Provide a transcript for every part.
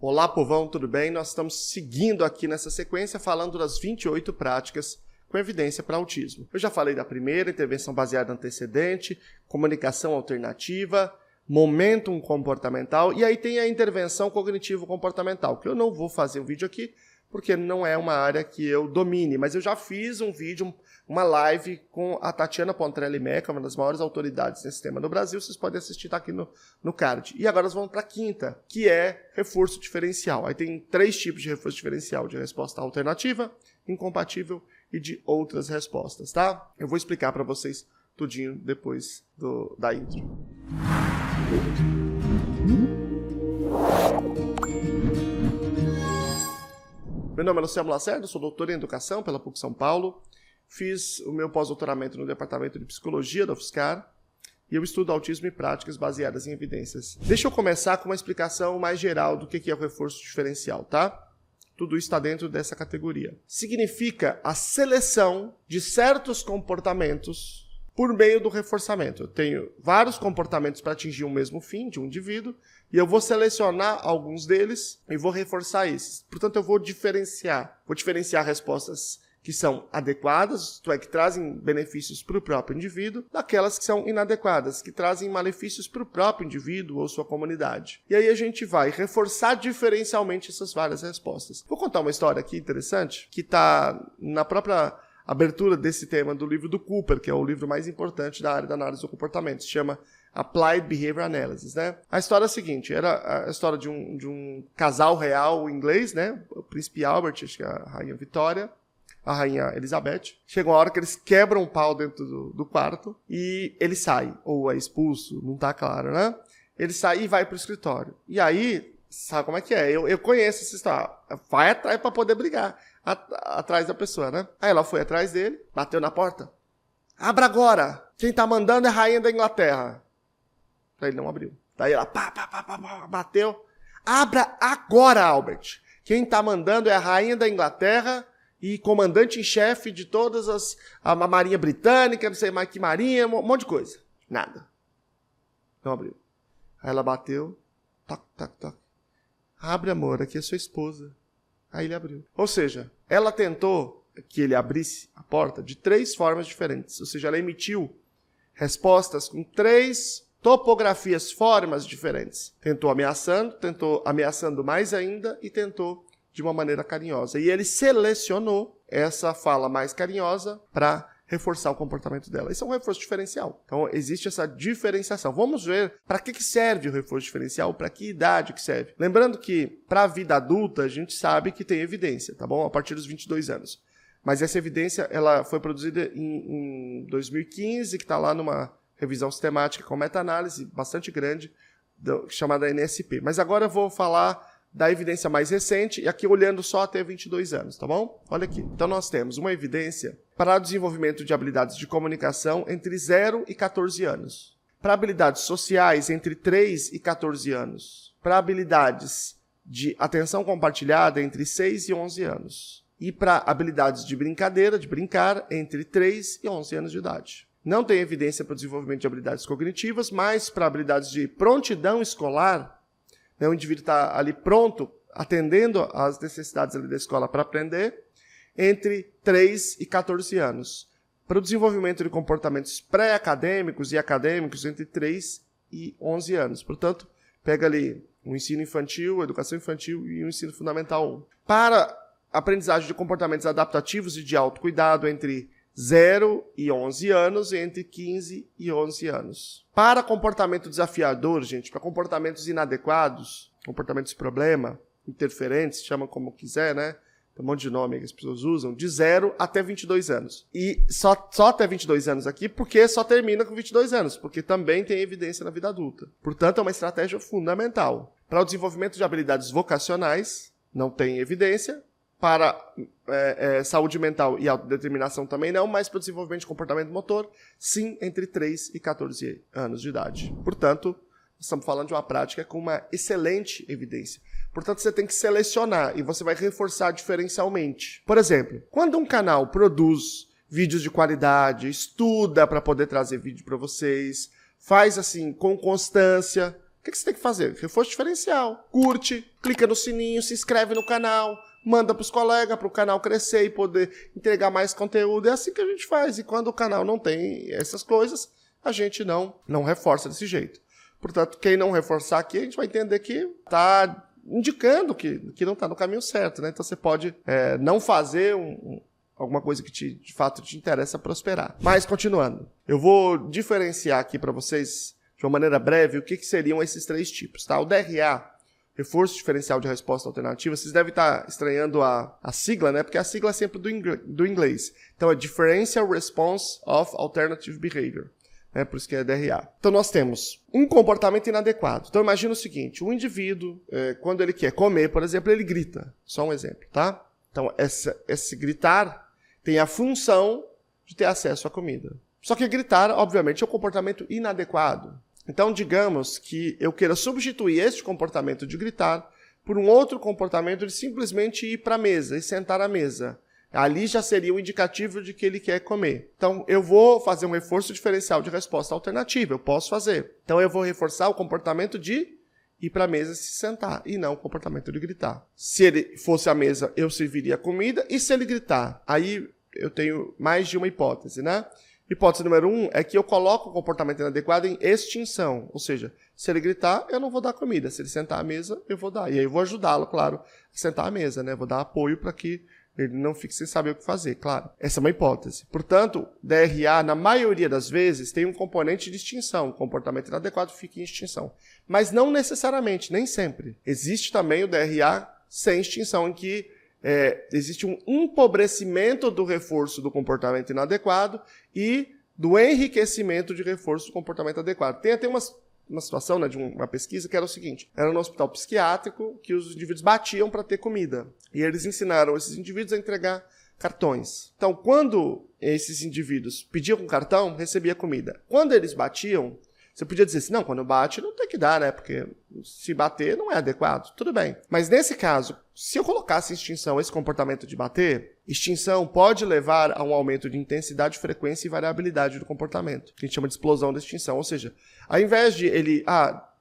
Olá, povão, tudo bem? Nós estamos seguindo aqui nessa sequência falando das 28 práticas com evidência para autismo. Eu já falei da primeira, intervenção baseada em antecedente, comunicação alternativa, momentum comportamental, e aí tem a intervenção cognitivo-comportamental, que eu não vou fazer um vídeo aqui, porque não é uma área que eu domine, mas eu já fiz um vídeo, uma live com a Tatiana Pontrelli Meca, uma das maiores autoridades nesse tema no Brasil, vocês podem assistir, tá aqui no card. E agora nós vamos para a quinta, que é reforço diferencial. Aí tem 3 tipos de reforço diferencial, de resposta alternativa, incompatível e de outras respostas, tá? Eu vou explicar para vocês tudinho depois da intro. Meu nome é Luciano Lacerda, sou doutor em Educação pela PUC São Paulo. Fiz o meu pós-doutoramento no Departamento de Psicologia da UFSCar e eu estudo autismo e práticas baseadas em evidências. Deixa eu começar com uma explicação mais geral do que é o reforço diferencial, tá? Tudo isso está dentro dessa categoria. Significa a seleção de certos comportamentos por meio do reforçamento. Eu tenho vários comportamentos para atingir o mesmo fim de um indivíduo e eu vou selecionar alguns deles e vou reforçar esses. Portanto, eu vou diferenciar respostas que são adequadas, isto é, que trazem benefícios para o próprio indivíduo, daquelas que são inadequadas, que trazem malefícios para o próprio indivíduo ou sua comunidade. E aí a gente vai reforçar diferencialmente essas várias respostas. Vou contar uma história aqui interessante, que está na própria abertura desse tema do livro do Cooper, que é o livro mais importante da área da análise do comportamento. Se chama Applied Behavior Analysis, né? A história é a seguinte, era a história de um casal real inglês, né? O príncipe Albert, acho que é a rainha Vitória, a rainha Elizabeth. Chega uma hora que eles quebram o pau dentro do quarto e ele sai, ou é expulso, não tá claro, né? Ele sai e vai pro escritório. E aí, sabe como é que é? Eu conheço essa história. Vai atrás para poder brigar atrás da pessoa, né? Aí ela foi atrás dele, bateu na porta. Abra agora! Quem tá mandando é a rainha da Inglaterra. Daí ele não abriu. Daí ela bateu. Abra agora, Albert! Quem tá mandando é a rainha da Inglaterra e comandante em chefe de todas a marinha britânica, não sei mais que marinha, um monte de coisa. Nada. Não abriu. Aí ela bateu. Toc, toc, toc. Abre, amor, aqui é sua esposa. Aí ele abriu. Ou seja, ela tentou que ele abrisse a porta de 3 formas diferentes. Ou seja, ela emitiu respostas com 3 topografias, formas diferentes. Tentou ameaçando mais ainda e tentou de uma maneira carinhosa. E ele selecionou essa fala mais carinhosa para reforçar o comportamento dela. Isso é um reforço diferencial. Então, existe essa diferenciação. Vamos ver para que serve o reforço diferencial, para que idade que serve. Lembrando que, para a vida adulta, a gente sabe que tem evidência, tá bom? A partir dos 22 anos. Mas essa evidência ela foi produzida em 2015, que está lá numa revisão sistemática com meta-análise bastante grande, chamada NSP. Mas agora eu vou falar da evidência mais recente, e aqui olhando só até 22 anos, tá bom? Olha aqui. Então nós temos uma evidência para o desenvolvimento de habilidades de comunicação entre 0 e 14 anos. Para habilidades sociais entre 3 e 14 anos. Para habilidades de atenção compartilhada entre 6 e 11 anos. E para habilidades de brincadeira, de brincar, entre 3 e 11 anos de idade. Não tem evidência para o desenvolvimento de habilidades cognitivas, mas para habilidades de prontidão escolar, o indivíduo está ali pronto, atendendo às necessidades ali da escola para aprender, entre 3 e 14 anos. Para o desenvolvimento de comportamentos pré-acadêmicos e acadêmicos, entre 3 e 11 anos. Portanto, pega ali o ensino infantil, a educação infantil e o ensino fundamental 1. Para aprendizagem de comportamentos adaptativos e de autocuidado, entre 0 e 11 anos, entre 15 e 11 anos. Para comportamento desafiador, gente, para comportamentos inadequados, comportamentos problema, interferentes, chama como quiser, né? Tem um monte de nome que as pessoas usam, de 0 até 22 anos. E só até 22 anos aqui, porque só termina com 22 anos, porque também tem evidência na vida adulta. Portanto, é uma estratégia fundamental. Para o desenvolvimento de habilidades vocacionais, não tem evidência. Para saúde mental e autodeterminação também não, mas para o desenvolvimento de comportamento motor, sim, entre 3 e 14 anos de idade. Portanto, estamos falando de uma prática com uma excelente evidência. Portanto, você tem que selecionar e você vai reforçar diferencialmente. Por exemplo, quando um canal produz vídeos de qualidade, estuda para poder trazer vídeo para vocês, faz assim com constância, que você tem que fazer? Reforço diferencial. Curte, clica no sininho, se inscreve no canal, manda para os colegas, para o canal crescer e poder entregar mais conteúdo. É assim que a gente faz. E quando o canal não tem essas coisas, a gente não reforça desse jeito. Portanto, quem não reforçar aqui, a gente vai entender que está indicando que não está no caminho certo, né? Então você pode não fazer alguma coisa que de fato te interessa prosperar. Mas, continuando, eu vou diferenciar aqui para vocês, de uma maneira breve, o que seriam esses 3 tipos. Tá? O DRA, Reforço Diferencial de Resposta Alternativa, vocês devem estar estranhando a sigla, né? Porque a sigla é sempre do inglês. Então, é Differential Response of Alternative Behavior. Por isso que é DRA. Então, nós temos um comportamento inadequado. Então, imagina o seguinte, um indivíduo, quando ele quer comer, por exemplo, ele grita. Só um exemplo, tá? Então, esse gritar tem a função de ter acesso à comida. Só que gritar, obviamente, é um comportamento inadequado. Então, digamos que eu queira substituir este comportamento de gritar por um outro comportamento de simplesmente ir para a mesa e sentar à mesa. Ali já seria um indicativo de que ele quer comer. Então, eu vou fazer um reforço diferencial de resposta alternativa. Eu posso fazer. Então, eu vou reforçar o comportamento de ir para a mesa e se sentar, e não o comportamento de gritar. Se ele fosse à mesa, eu serviria a comida, e se ele gritar? Aí eu tenho mais de uma hipótese, né? Hipótese número 1 é que eu coloco o comportamento inadequado em extinção. Ou seja, se ele gritar, eu não vou dar comida. Se ele sentar à mesa, eu vou dar. E aí eu vou ajudá-lo, claro, a sentar à mesa, né? Vou dar apoio para que ele não fique sem saber o que fazer, claro. Essa é uma hipótese. Portanto, DRA, na maioria das vezes, tem um componente de extinção. O comportamento inadequado fica em extinção. Mas não necessariamente, nem sempre. Existe também o DRA sem extinção, em que existe um empobrecimento do reforço do comportamento inadequado e do enriquecimento de reforço do comportamento adequado. Tem até uma situação, né, de uma pesquisa que era o seguinte: era no hospital psiquiátrico que os indivíduos batiam para ter comida. E eles ensinaram esses indivíduos a entregar cartões. Então, quando esses indivíduos pediam um cartão, recebia comida. Quando eles batiam, você podia dizer assim, não, quando bate não tem que dar, né? Porque se bater não é adequado. Tudo bem. Mas nesse caso, se eu colocasse em extinção esse comportamento de bater, extinção pode levar a um aumento de intensidade, frequência e variabilidade do comportamento, que a gente chama de explosão da extinção. Ou seja, ao invés de ele,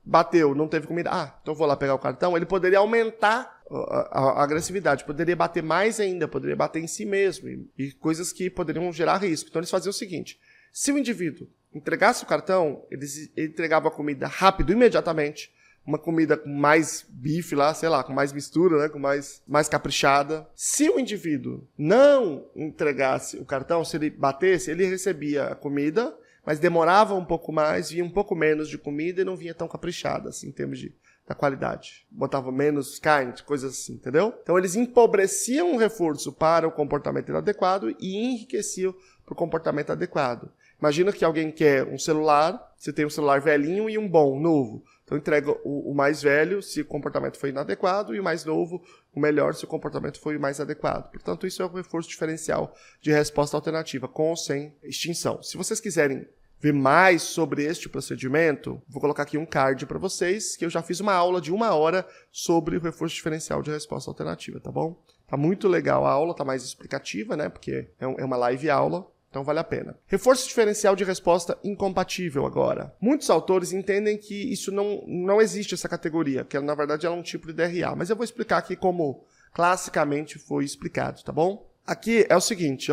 bateu, não teve comida, então eu vou lá pegar o cartão, ele poderia aumentar a agressividade, poderia bater mais ainda, poderia bater em si mesmo, e coisas que poderiam gerar risco. Então eles faziam o seguinte: se o indivíduo entregasse o cartão, ele entregava a comida rápido, imediatamente, uma comida com mais bife lá, sei lá, com mais mistura, né, com mais caprichada. Se o indivíduo não entregasse o cartão, se ele batesse, ele recebia a comida, mas demorava um pouco mais, vinha um pouco menos de comida e não vinha tão caprichada, assim, em termos da qualidade. Botava menos carne, coisas assim, entendeu? Então eles empobreciam o reforço para o comportamento inadequado e enriqueciam para o comportamento adequado. Imagina que alguém quer um celular, você tem um celular velhinho e um bom, novo. Então entrega o mais velho se o comportamento foi inadequado e o mais novo, o melhor, se o comportamento foi mais adequado. Portanto, isso é um reforço diferencial de resposta alternativa, com ou sem extinção. Se vocês quiserem ver mais sobre este procedimento, vou colocar aqui um card para vocês, que eu já fiz uma aula de 1 hora sobre o reforço diferencial de resposta alternativa, tá bom? Tá muito legal a aula, tá mais explicativa, né? Porque é uma live aula. Então vale a pena. Reforço diferencial de resposta incompatível agora. Muitos autores entendem que isso não existe essa categoria, que na verdade ela é um tipo de DRA. Mas eu vou explicar aqui como classicamente foi explicado, tá bom? Aqui é o seguinte,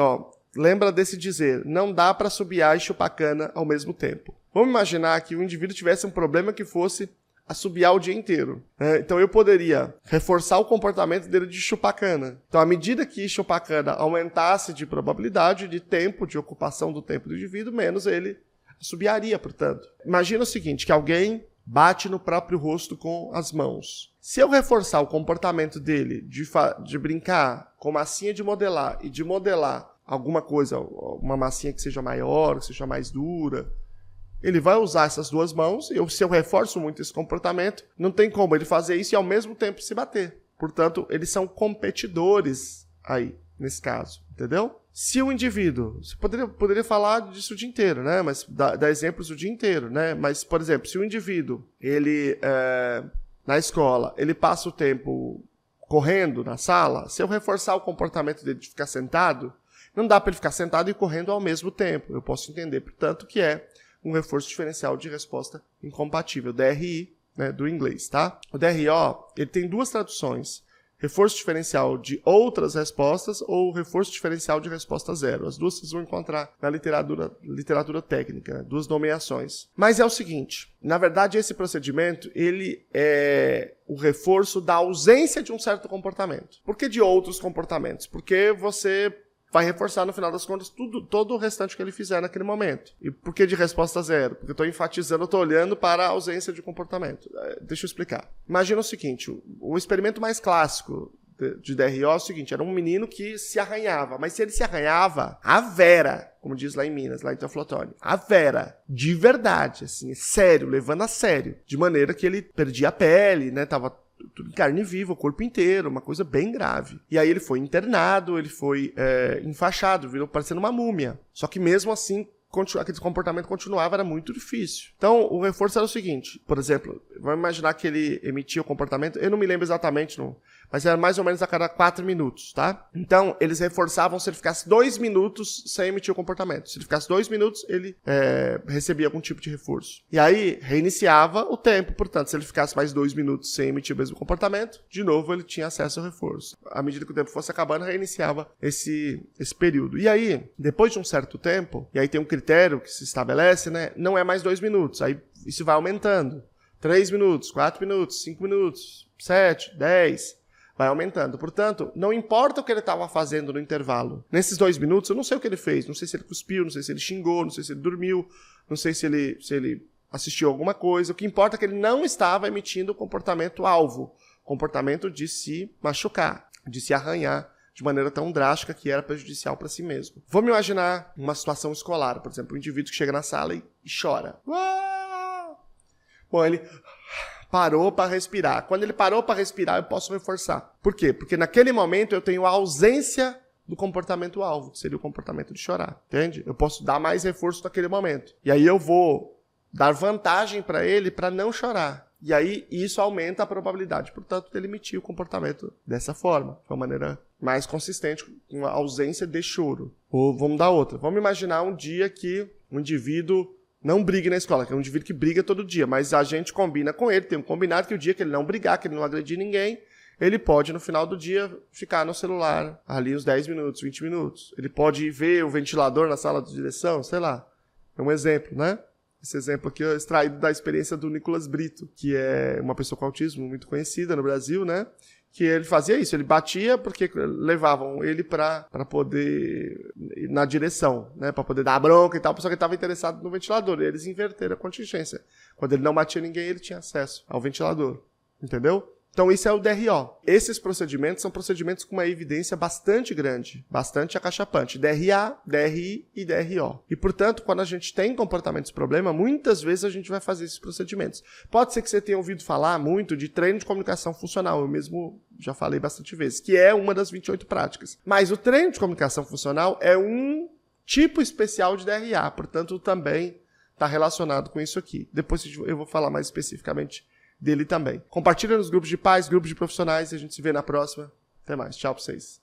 lembra desse dizer, não dá para assobiar e chupar cana ao mesmo tempo. Vamos imaginar que o indivíduo tivesse um problema que fosse assobiar o dia inteiro. Então eu poderia reforçar o comportamento dele de chupar cana. Então, à medida que chupar cana aumentasse de probabilidade, de tempo, de ocupação do tempo do indivíduo, menos ele assobiaria, portanto. Imagina o seguinte, que alguém bate no próprio rosto com as mãos. Se eu reforçar o comportamento dele de brincar com massinha de modelar e de modelar alguma coisa, uma massinha que seja maior, que seja mais dura, ele vai usar essas duas mãos, e se eu reforço muito esse comportamento, não tem como ele fazer isso e ao mesmo tempo se bater. Portanto, eles são competidores aí, nesse caso, entendeu? Se o indivíduo, você poderia falar disso o dia inteiro, né? Mas dá exemplos o dia inteiro, né? Mas, por exemplo, se o indivíduo, ele, na escola, ele passa o tempo correndo na sala, se eu reforçar o comportamento dele de ficar sentado, não dá para ele ficar sentado e correndo ao mesmo tempo. Eu posso entender, portanto, que é um reforço diferencial de resposta incompatível, DRI, né, do inglês, tá? O DRO, ele tem duas traduções. Reforço diferencial de outras respostas ou reforço diferencial de resposta zero. As duas vocês vão encontrar na literatura técnica, né? Duas nomeações. Mas é o seguinte, na verdade esse procedimento, ele é o reforço da ausência de um certo comportamento. Por que de outros comportamentos? Porque você vai reforçar, no final das contas, todo o restante que ele fizer naquele momento. E por que de resposta zero? Porque eu estou enfatizando, eu estou olhando para a ausência de comportamento. Deixa eu explicar. Imagina o seguinte, o experimento mais clássico de DRO é o seguinte, era um menino que se arranhava, mas se ele se arranhava, a vera, como diz lá em Minas, lá em Teoflotone, a vera, de verdade, assim, sério, levando a sério, de maneira que ele perdia a pele, né, tava tudo em carne viva, o corpo inteiro, uma coisa bem grave. E aí ele foi internado, ele foi enfaixado, virou parecendo uma múmia. Só que mesmo assim, aquele comportamento continuava, era muito difícil. Então, o reforço era o seguinte, por exemplo, vamos imaginar que ele emitia o comportamento, eu não me lembro exatamente, mas era mais ou menos a cada 4 minutos, tá? Então, eles reforçavam se ele ficasse 2 minutos sem emitir o comportamento. Se ele ficasse 2 minutos, ele recebia algum tipo de reforço. E aí, reiniciava o tempo, portanto, se ele ficasse mais 2 minutos sem emitir o mesmo comportamento, de novo ele tinha acesso ao reforço. À medida que o tempo fosse acabando, reiniciava esse período. E aí, depois de um certo tempo, e aí tem um critério que se estabelece, né? Não é mais 2 minutos, aí isso vai aumentando. 3 minutos, 4 minutos, 5 minutos, 7, 10... vai aumentando. Portanto, não importa o que ele estava fazendo no intervalo. Nesses 2 minutos, eu não sei o que ele fez. Não sei se ele cuspiu, não sei se ele xingou, não sei se ele dormiu, não sei se ele assistiu alguma coisa. O que importa é que ele não estava emitindo o comportamento alvo. Comportamento de se machucar, de se arranhar de maneira tão drástica que era prejudicial para si mesmo. Vamos imaginar uma situação escolar. Por exemplo, um indivíduo que chega na sala e chora. Bom, ele parou para respirar. Quando ele parou para respirar, eu posso reforçar. Por quê? Porque naquele momento eu tenho a ausência do comportamento alvo, que seria o comportamento de chorar. Entende? Eu posso dar mais reforço naquele momento. E aí eu vou dar vantagem para ele para não chorar. E aí isso aumenta a probabilidade, portanto, dele emitir o comportamento dessa forma, de uma maneira mais consistente, com a ausência de choro. Ou vamos dar outra. Vamos imaginar um dia que um indivíduo não brigue na escola, que é um indivíduo que briga todo dia, mas a gente combina com ele, tem um combinado que o dia que ele não brigar, que ele não agredir ninguém, ele pode, no final do dia, ficar no celular, ali uns 10 minutos, 20 minutos. Ele pode ir ver o ventilador na sala de direção, sei lá. É um exemplo, né? Esse exemplo aqui é extraído da experiência do Nicolas Brito, que é uma pessoa com autismo muito conhecida no Brasil, né? Que ele fazia isso, ele batia porque levavam ele para poder ir na direção, né, para poder dar bronca e tal, só que ele estava interessado no ventilador, e eles inverteram a contingência. Quando ele não batia ninguém, ele tinha acesso ao ventilador, entendeu? Então isso é o DRO. Esses procedimentos são procedimentos com uma evidência bastante grande, bastante acachapante. DRA, DRI e DRO. E, portanto, quando a gente tem comportamentos problema, muitas vezes a gente vai fazer esses procedimentos. Pode ser que você tenha ouvido falar muito de treino de comunicação funcional. Eu mesmo já falei bastante vezes, que é uma das 28 práticas. Mas o treino de comunicação funcional é um tipo especial de DRA, portanto, também está relacionado com isso aqui. Depois eu vou falar mais especificamente dele também. Compartilha nos grupos de pais, grupos de profissionais, e a gente se vê na próxima. Até mais. Tchau pra vocês.